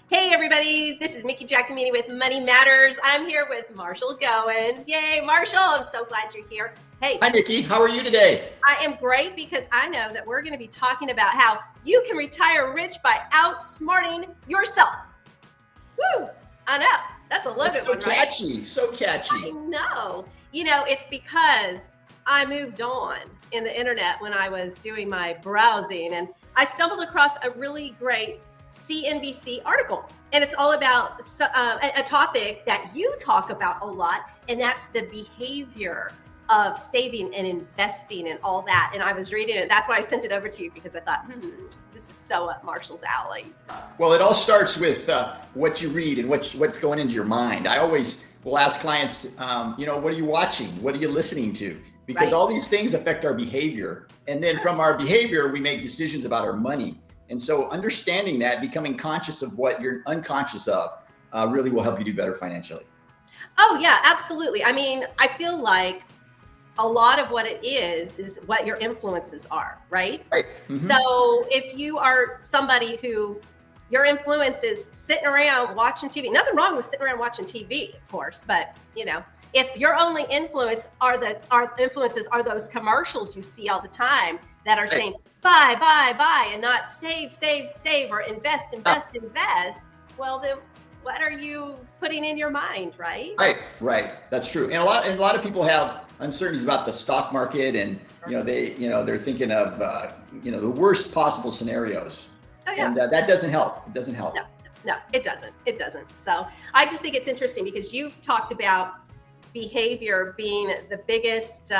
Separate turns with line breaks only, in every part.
Hey everybody, this is Mickie Giacomini with Money Matters. I'm here with Marshall Goins. Yay, Marshall, I'm so glad you're here. Hey.
Hi, Mickie. How are you today?
I am great because I know that we're going to be talking about how you can retire rich by outsmarting yourself. Woo! I know. That's a little bit
so catchy, right? So catchy.
I know. You know, it's because I moved on in the internet when I was doing my browsing, and I stumbled across a really great CNBC article, and it's all about a topic that you talk about a lot, and that's the behavior of saving and investing and all that. And I was reading it. That's why I sent it over to you, because I thought, this is so up Marshall's alley.
Well, it all starts with what you read and what's going into your mind. I always will ask clients, what are you watching? What are you listening to? Because all these things affect our behavior. And then from our behavior, we make decisions about our money. And so understanding that, becoming conscious of what you're unconscious of, really will help you do better financially.
Oh, yeah, absolutely. I mean, I feel like a lot of what it is what your influences are, right?
Right. Mm-hmm.
So if you are somebody who your influence is sitting around watching TV, nothing wrong with sitting around watching TV, of course, but if your only influences are those commercials you see all the time that are saying buy, and not save, or invest. Well, then what are you putting in your mind, right?
Right. That's true. And a lot of people have uncertainties about the stock market, and they're thinking of the worst possible scenarios.
Oh, yeah.
And that doesn't help. It doesn't help.
No, it doesn't. So I just think it's interesting because you've talked about behavior being the biggest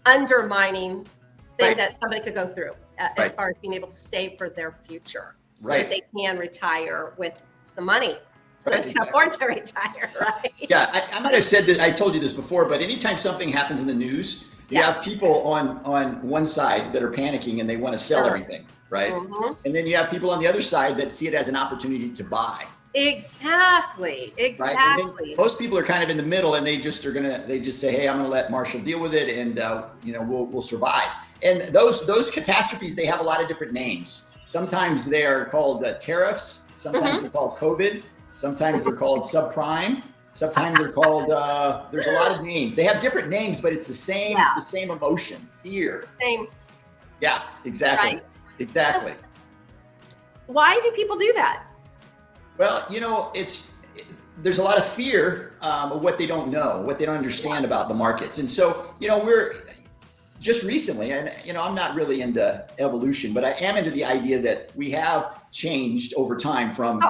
undermining thing that somebody could go through as far as being able to save for their future, so that they can retire with some money, so they can afford to retire, right?
Yeah, I might have said that, I told you this before, but anytime something happens in the news, you have people on one side that are panicking and they want to sell everything, right?
Mm-hmm.
And then you have people on the other side that see it as an opportunity to buy.
Exactly.
Right? Most people are kind of in the middle, and they just say, hey, I'm going to let Marshall deal with it, and we'll survive. And those catastrophes, they have a lot of different names. Sometimes they are called tariffs. Sometimes they're called COVID. Sometimes they're called subprime. Sometimes they're called, there's a lot of names. They have different names, but it's the same emotion, fear.
Same.
Yeah, exactly.
Right?
Exactly.
Why do people do that?
Well, there's a lot of fear of what they don't know, what they don't understand about the markets. And so, we're just recently, and I'm not really into evolution, but I am into the idea that we have changed over time from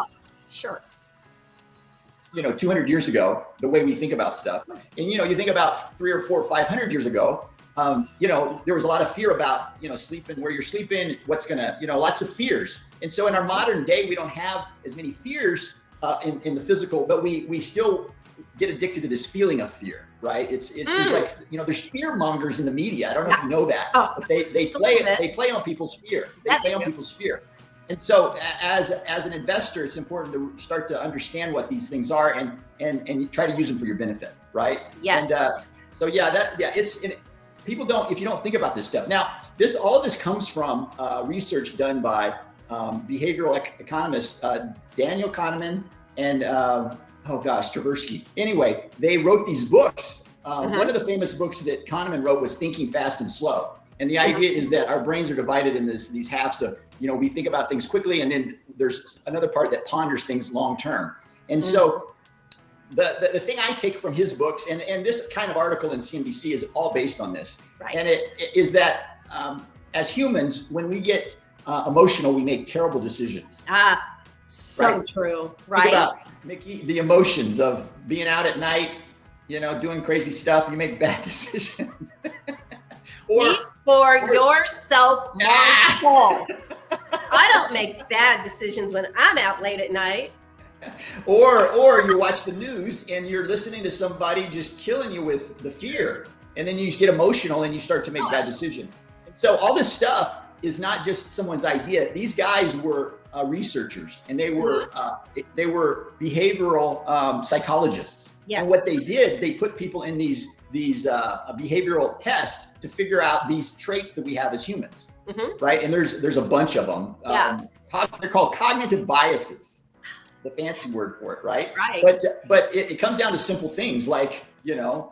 200 years ago, the way we think about stuff. And you think about 300 or 400 or 500 years ago, there was a lot of fear about sleeping where you're sleeping, what's gonna, lots of fears. And so in our modern day, we don't have as many fears in the physical, but we still get addicted to this feeling of fear, right? There's like, there's fear mongers in the media. I don't know if you know that, but they play on people's fear. They play on people's fear. And so as an investor, it's important to start to understand what these things are and try to use them for your benefit, right?
Yes.
And people don't, if you don't think about this stuff. Now, all of this comes from research done by behavioral economists, Daniel Kahneman and Tversky. Anyway, they wrote these books. One of the famous books that Kahneman wrote was Thinking Fast and Slow. And the idea is that our brains are divided in these halves of, we think about things quickly, and then there's another part that ponders things long term. And so the thing I take from his books, and this kind of article in CNBC is all based on this. Right. And it is that as humans, when we get emotional, we make terrible decisions.
True. Right.
Think about, Mickie, the emotions of being out at night, doing crazy stuff. You make bad decisions.
Speak for yourself, Marshall. I don't make bad decisions when I'm out late at night.
Or you watch the news and you're listening to somebody just killing you with the fear, and then you get emotional and you start to make bad decisions. And so all this stuff is not just someone's idea. These guys were researchers, and they were behavioral psychologists. Yes. And what they did, they put people in these behavioral tests to figure out these traits that we have as humans. right? And there's a bunch of them. They're called cognitive biases, the fancy word for it, right? But it comes down to simple things like,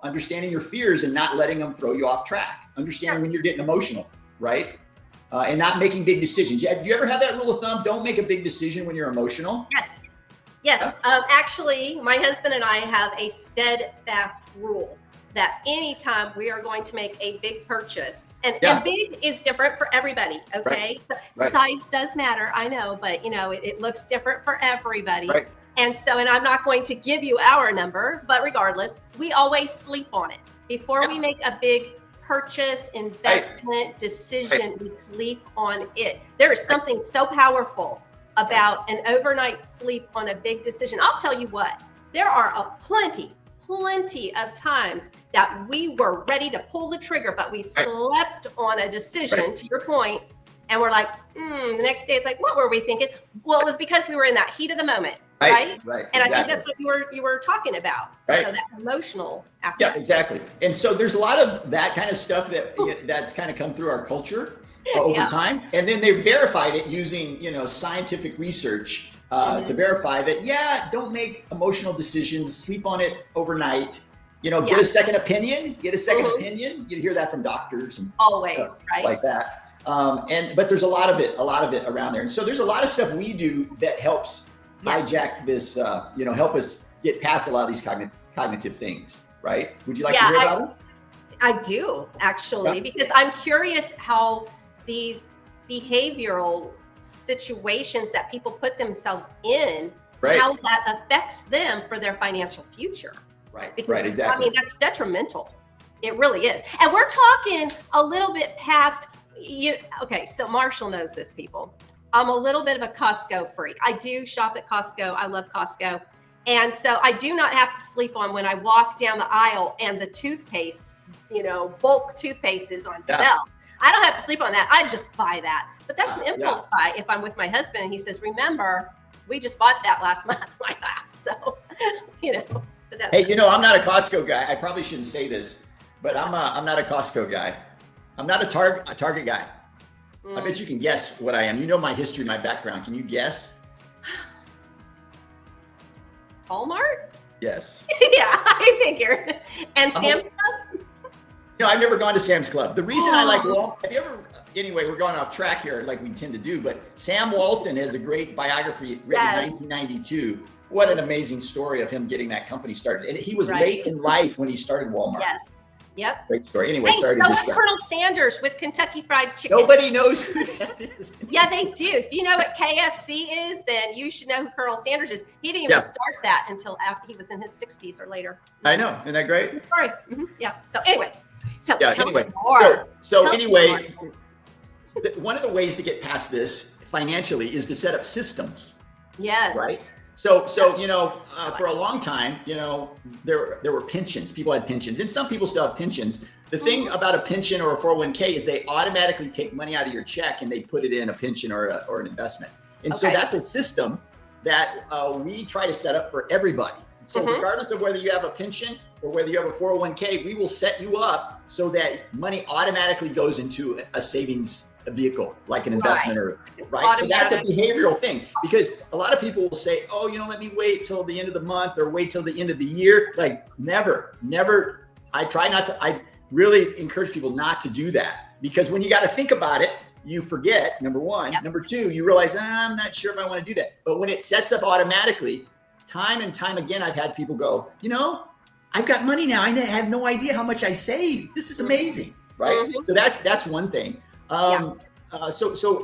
understanding your fears and not letting them throw you off track, understanding when you're getting emotional, right? And not making big decisions. Do you ever have that rule of thumb? Don't make a big decision when you're emotional.
Yes. Actually, my husband and I have a steadfast rule that anytime we are going to make a big purchase, and big is different for everybody. Okay. So size does matter. I know, but it looks different for everybody.
Right.
And I'm not going to give you our number, but regardless, we always sleep on it before we make a big purchase, investment decision. We sleep on it. There is something so powerful about an overnight sleep on a big decision. I'll tell you what, there are plenty of times that we were ready to pull the trigger, but we slept on a decision, to your point, and we're like, the next day it's like, what were we thinking? Well, it was because we were in that heat of the moment. Right. And I think that's what you were talking about.
Right.
So that emotional aspect.
Yeah, exactly. And so there's a lot of that kind of stuff that's kind of come through our culture over time. And then they verified it using, scientific research to verify that, don't make emotional decisions, sleep on it overnight, get a second opinion, You hear that from doctors and
always, right?
Like that. But there's a lot of it around there. And so there's a lot of stuff we do that helps hijack this, help us get past a lot of these cognitive things, right? Would you like to hear about it?
I do, actually, because I'm curious how these behavioral situations that people put themselves in, how that affects them for their financial future.
Right,
because,
exactly.
I mean, that's detrimental. It really is. And we're talking a little bit past, okay, so Marshall knows this, people. I'm a little bit of a Costco freak. I do shop at Costco. I love Costco. And so I do not have to sleep on when I walk down the aisle and the toothpaste, bulk toothpaste is on sale. I don't have to sleep on that. I just buy that. But that's an impulse buy if I'm with my husband and he says, remember, we just bought that last month. Like that. So, But that's
hey, I'm not a Costco guy. I probably shouldn't say this, but I'm not a Costco guy. I'm not a Target guy. I bet you can guess what I am. You know my history, my background. Can you guess?
Walmart?
Yes.
Yeah, I figured. And Sam's Club?
No, I've never gone to Sam's Club. The reason I like Walmart, have you ever, anyway, we're going off track here like we tend to do, but Sam Walton has a great biography written in 1992. What an amazing story of him getting that company started. And he was late in life when he started Walmart.
Yes. Yep.
Great story. Anyway,
so was Colonel Sanders with Kentucky Fried Chicken.
Nobody knows who that is.
Yeah, they do. If you know what KFC is, then you should know who Colonel Sanders is. He didn't even start that until after he was in his 60s or later.
I know. Isn't that great?
Sorry. Yeah. So anyway.
One of the ways to get past this financially is to set up systems.
Yes.
Right. So for a long time, there were pensions. People had pensions, and some people still have pensions. The thing about a pension or a 401k is they automatically take money out of your check and they put it in a pension or an investment. And so that's a system that we try to set up for everybody. So regardless of whether you have a pension or whether you have a 401k, we will set you up so that money automatically goes into a savings vehicle, like an investment So that's a behavioral thing, because a lot of people will say, let me wait till the end of the month or wait till the end of the year. Like never. I really encourage people not to do that, because when you got to think about it, you forget, number one. Number two, you realize, I'm not sure if I want to do that. But when it sets up automatically, time and time again, I've had people go, I've got money now. I have no idea how much I saved. This is amazing, right? So that's one thing. So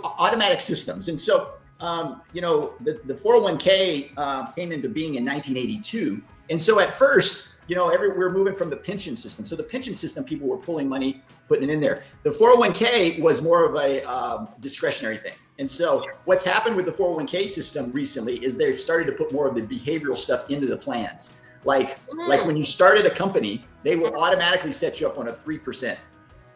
automatic systems. And so, the 401k came into being in 1982. And so at first, we're moving from the pension system. So the pension system, people were pulling money, putting it in there. The 401k was more of a discretionary thing. And so what's happened with the 401k system recently is they've started to put more of the behavioral stuff into the plans. Like when you started a company, they will automatically set you up on a 3%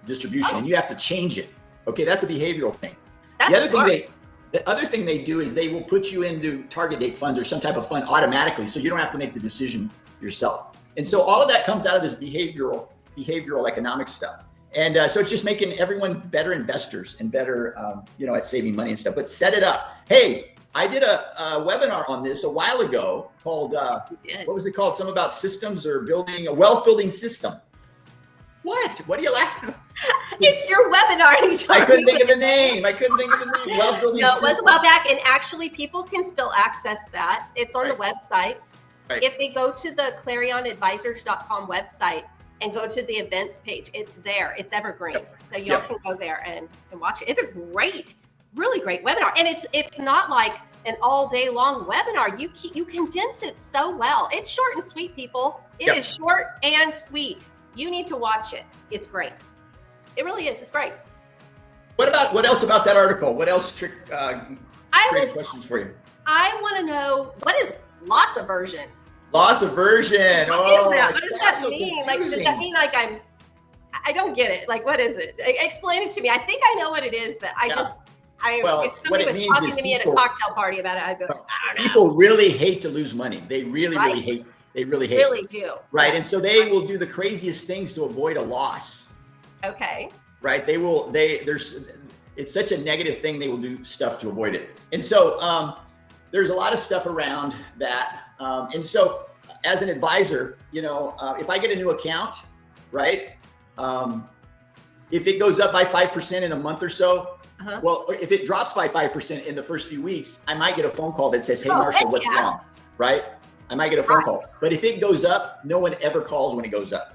distribution, and you have to change it. Okay, that's a behavioral thing. The other thing they do is they will put you into target date funds or some type of fund automatically, so you don't have to make the decision yourself. And so all of that comes out of this behavioral economic stuff. And so it's just making everyone better investors and better, at saving money and stuff. But set it up. Hey, I did a webinar on this a while ago called, what was it called? Something about systems or building a wealth building system. What are you laughing at?
It's your webinar.
I couldn't think of the name. Wealth building system.
No, it was a while back, and actually people can still access that. It's on the website. Right. If they go to the ClarionAdvisors.com website and go to the events page, it's there. It's evergreen. So y'all can go there and watch it. It's a great, really great webinar. And it's not like an all day long webinar. You condense it so well. It's short and sweet, people. It is short and sweet. You need to watch it. It's great. It really is. It's great.
What else about that article? What else great questions for you?
I want to know, what is loss aversion?
Loss aversion.
What does that mean? Like, does that mean like I don't get it. Like, what is it? Explain it to me. I think I know what it is, but if somebody was talking to me at a cocktail party about it, I'd go, I don't know.
People really hate to lose money. They really hate. They really hate.
Really do.
Right. And so they will do the craziest things to avoid a loss.
Okay.
Right. It's such a negative thing. They will do stuff to avoid it. And so there's a lot of stuff around that. And so as an advisor, if I get a new account, right. If it goes up by 5% in a month or so, well, if it drops by 5% in the first few weeks, I might get a phone call that says, hey, Marshall, what's wrong? Right. I might get a phone call, but if it goes up, no one ever calls when it goes up.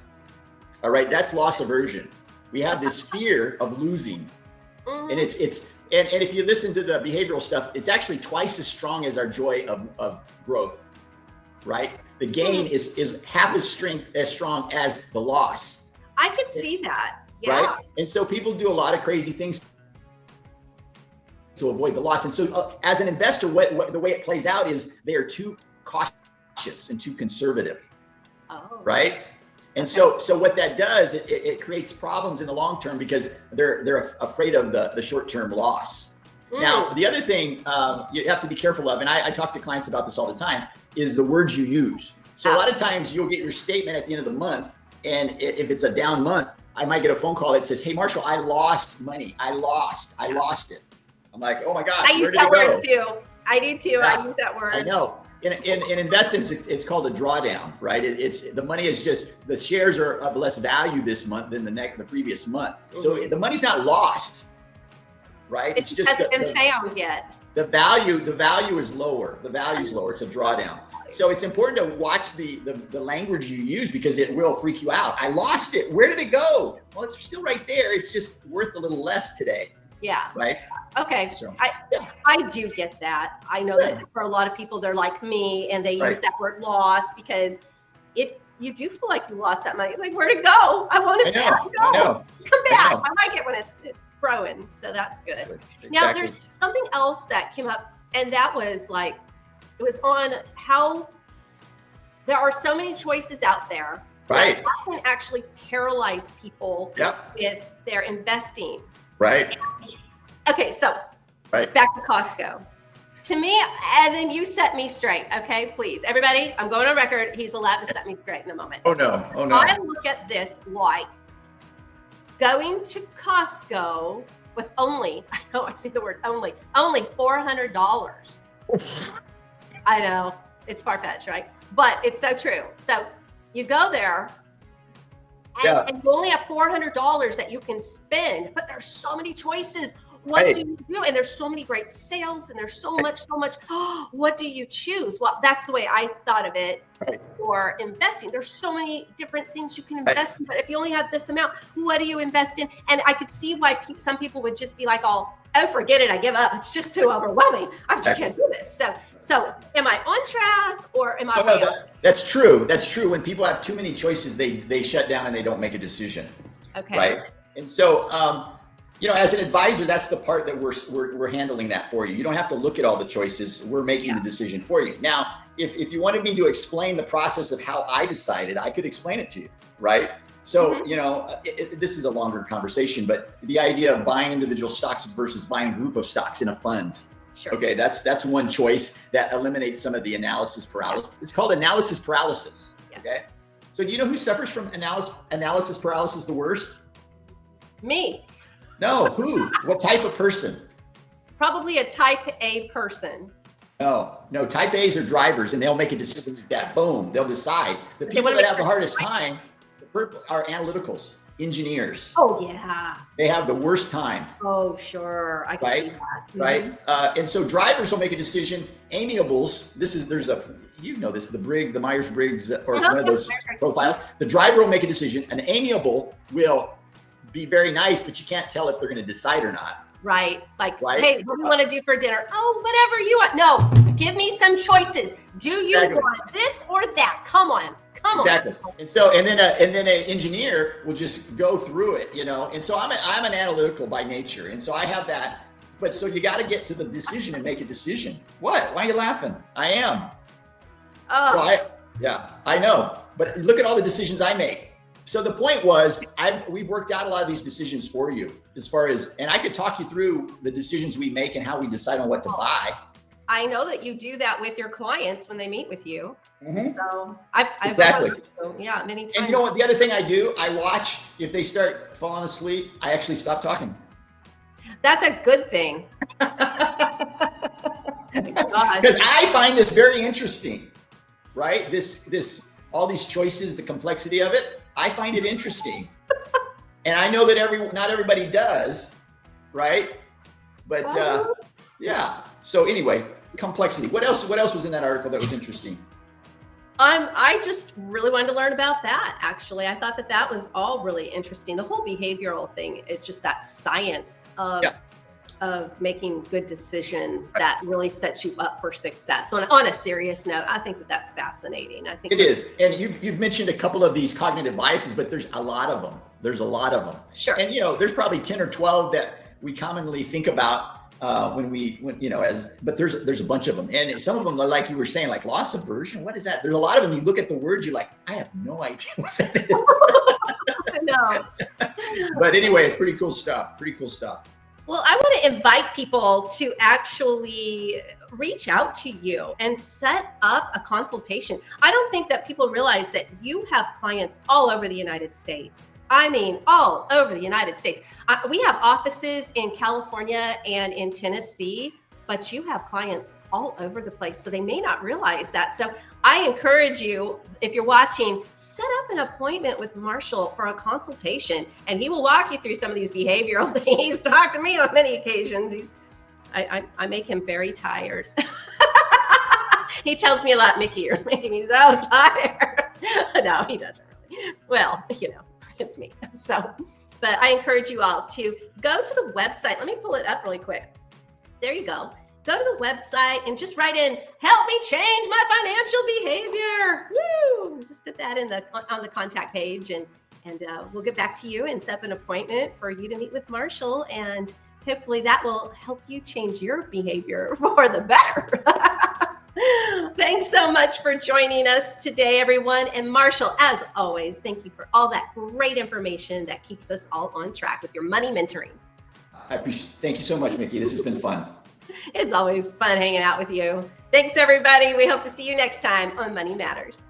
All right. That's loss aversion. We have this fear of losing. And and if you listen to the behavioral stuff, it's actually twice as strong as our joy of growth, right? The gain is half as strong as the loss.
I could see that. Yeah.
Right. And so people do a lot of crazy things to avoid the loss. And so as an investor, what the way it plays out is they are too cautious and too conservative. Oh. Right. And so what that does, it creates problems in the long term because they're afraid of the short-term loss. Now, the other thing you have to be careful of, and I talk to clients about this all the time, is the words you use. So a lot of times you'll get your statement at the end of the month, and if it's a down month, I might get a phone call that says, hey, Marshall, I lost money. I lost it. I'm like, oh my gosh,
I use that word too. I do too. Yeah, I use that word.
I know. In investing, it's called a drawdown, right? It's the money is just, the shares are of less value this month than the previous month. So the money's not lost, right?
It's just hasn't been found yet.
The value is lower. The value is lower. It's a drawdown. So it's important to watch the language you use because it will freak you out. I lost it. Where did it go? Well, it's still right there. It's just worth a little less today.
Yeah.
Right.
Okay. So, I do get that. I know that for a lot of people, they're like me and they use that word loss because you do feel like you lost that money. It's like, where'd it go? I want it to go. Come back. I like it when it's growing. So that's good. Exactly. Now there's something else that came up, and that was like, it was on how there are so many choices out there.
Right.
That can actually paralyze people with their investing.
Right.
Okay, so back to Costco. To me, and then you set me straight, okay? Please, everybody, I'm going on record. He's allowed to set me straight in a moment.
Oh no.
I look at this like going to Costco with only $400. I know, it's far-fetched, right? But it's so true. So you go there, and you only have $400 that you can spend, but there's so many choices. What do you do? And there's so many great sales, and there's so much. What do you choose? Well, that's the way I thought of it for investing. There's so many different things you can invest in, but if you only have this amount, what do you invest in? And I could see why some people would just be like, oh, forget it. I give up. It's just too overwhelming. I just can't do this. So am I on track or am I?
No, that's true. That's true. When people have too many choices, they shut down and they don't make a decision. Okay. Right. And so, as an advisor, that's the part that we're handling that for you. You don't have to look at all the choices. We're making the decision for you. Now, if you wanted me to explain the process of how I decided, I could explain it to you. Right. So, this is a longer conversation, but the idea of buying individual stocks versus buying a group of stocks in a fund.
Sure.
Okay, that's one choice that eliminates some of the analysis paralysis. It's called analysis paralysis. Yes. Okay. So do you know who suffers from analysis paralysis the worst?
Me.
No, who? What type of person?
Probably a type A person.
No, type A's are drivers, and they'll make a decision like that. Boom, they'll decide. The people that have the hardest time are analyticals, engineers.
Oh yeah.
They have the worst time.
Oh sure, I can see that.
Right. And so drivers will make a decision. Amiables. There's the Briggs, the Myers-Briggs, or one of those profiles. The driver will make a decision. An amiable will be very nice, but you can't tell if they're going to decide or not.
Right. Like, hey, what do you want to do for dinner? Oh, whatever you want. No, give me some choices. Do you want this or that? Come on.
Exactly. And then an engineer will just go through it, And so I'm an analytical by nature, and so I have that. But so you got to get to the decision and make a decision. What? Why are you laughing? I am.
Oh.
So I know. But look at all the decisions I make. So the point was, we've worked out a lot of these decisions for you, and I could talk you through the decisions we make and how we decide on what to buy.
I know that you do that with your clients when they meet with you.
Mm-hmm.
So I've
exactly.
Many times.
And you know what? The other thing I do, I watch if they start falling asleep. I actually stop talking.
That's a good thing.
Because I find this very interesting, right? This all these choices, the complexity of it. I find it interesting, and I know that not everybody does, right? But yeah. So anyway, complexity. What else was in that article that was interesting?
I just really wanted to learn about that. Actually, I thought that was all really interesting. The whole behavioral thing. It's just that science of making good decisions that really sets you up for success. So on a serious note, I think that's fascinating. I think
it is. And you've mentioned a couple of these cognitive biases, but there's a lot of them.
Sure.
And there's probably 10 or 12 that we commonly think about but there's a bunch of them. And some of them are like you were saying, like loss aversion. What is that? There's a lot of them. You look at the words, you're like, I have no idea what that is.
I know.
But anyway, it's pretty cool stuff.
Well, I want to invite people to actually reach out to you and set up a consultation. I don't think that people realize that you have clients all over the United States. I mean, all over the United States. We have offices in California and in Tennessee, but you have clients all over the place. So they may not realize that. So I encourage you, if you're watching, set up an appointment with Marshall for a consultation, and he will walk you through some of these behavioral things. He's talked to me on many occasions. I make him very tired. He tells me a lot, Mickie, you're making me so tired. No, he doesn't really. Well, it's me. So, but I encourage you all to go to the website. Let me pull it up really quick. There you go. Go to the website and just write in, help me change my financial behavior. Woo! Just put that on the contact page, and we'll get back to you and set up an appointment for you to meet with Marshall. And hopefully that will help you change your behavior for the better. Thanks so much for joining us today, everyone. And Marshall, as always, thank you for all that great information that keeps us all on track with your money mentoring.
Thank you so much, Mickie. This has been fun.
It's always fun hanging out with you. Thanks, everybody. We hope to see you next time on Money Matters.